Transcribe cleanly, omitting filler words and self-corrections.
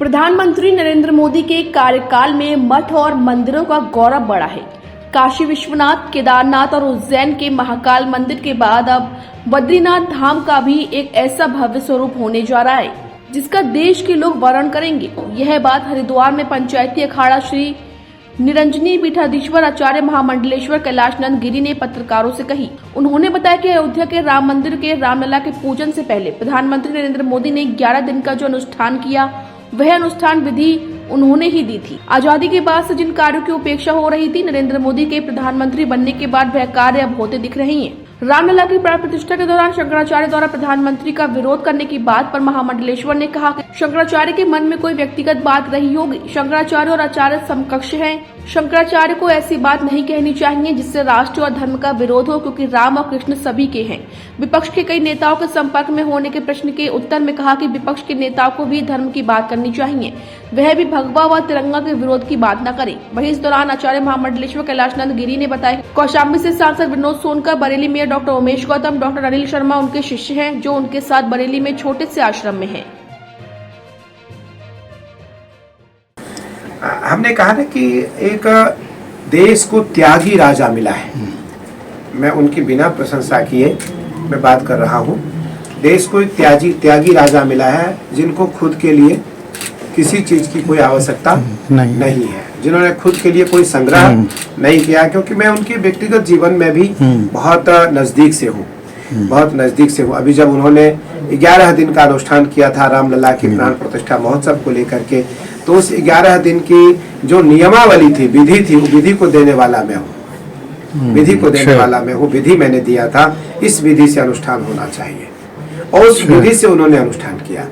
प्रधानमंत्री नरेंद्र मोदी के कार्यकाल में मठ और मंदिरों का गौरव बढ़ा है। काशी विश्वनाथ, केदारनाथ और उज्जैन के महाकाल मंदिर के बाद अब बद्रीनाथ धाम का भी एक ऐसा भव्य स्वरूप होने जा रहा है जिसका देश के लोग वर्णन करेंगे। यह बात हरिद्वार में पंचायती अखाड़ा श्री निरंजनी पीठाधीश्वर आचार्य महामंडलेश्वर कैलाशनंद गिरी ने पत्रकारों से कही। उन्होंने बताया कि अयोध्या के राम मंदिर के रामलला के पूजन से पहले प्रधानमंत्री नरेंद्र मोदी ने 11 दिन का जो अनुष्ठान किया, वह अनुष्ठान विधि उन्होंने ही दी थी। आजादी के बाद से जिन कार्यों की उपेक्षा हो रही थी, नरेंद्र मोदी के प्रधानमंत्री बनने के बाद वह कार्य अब होते दिख रहे हैं। रामलला की प्राण प्रतिष्ठा के दौरान शंकराचार्य द्वारा प्रधानमंत्री का विरोध करने की बात पर महामंडलेश्वर ने कहा कि शंकराचार्य के मन में कोई व्यक्तिगत बात रही होगी। शंकराचार्य और आचार्य समकक्ष हैं। शंकराचार्य को ऐसी बात नहीं कहनी चाहिए जिससे राष्ट्र और धर्म का विरोध हो, क्योंकि राम और कृष्ण सभी के हैं। विपक्ष के कई नेताओं के संपर्क में होने के प्रश्न के उत्तर में कहा कि विपक्ष के नेताओं को भी धर्म की बात करनी चाहिए, वह भी भगवा व तिरंगा के विरोध की बात न करें। वहीं इस दौरान आचार्य महामंडलेश्वर कैलाशनंद गिरी ने बताया कौशाम्बी से सांसद Vinod Sonkar, Bareilly mayor doctor Umesh Gautam, doctor Anil Sharma उनके शिष्य हैं जो उनके साथ बरेली में छोटे से आश्रम में हैं। हमने कहा ना कि एक देश को त्यागी राजा मिला है। मैं उनकी बिना प्रशंसा किए मैं बात कर रहा हूँ। देश को एक त्यागी राजा मिला है जिनको खुद के लिए किसी चीज की कोई आवश्यकता नहीं है, जिन्होंने खुद के लिए कोई संग्रह नहीं किया। क्योंकि मैं उनके व्यक्तिगत जीवन में भी बहुत नजदीक से हूँ। अभी जब उन्होंने 11 दिन का अनुष्ठान किया था रामलला की प्राण प्रतिष्ठा महोत्सव को लेकर के, तो उस 11 दिन की जो नियमावली थी, विधि थी, विधि को देने वाला मैं हूँ। विधि मैंने दिया था, इस विधि से अनुष्ठान होना चाहिए और उस विधि से उन्होंने अनुष्ठान किया।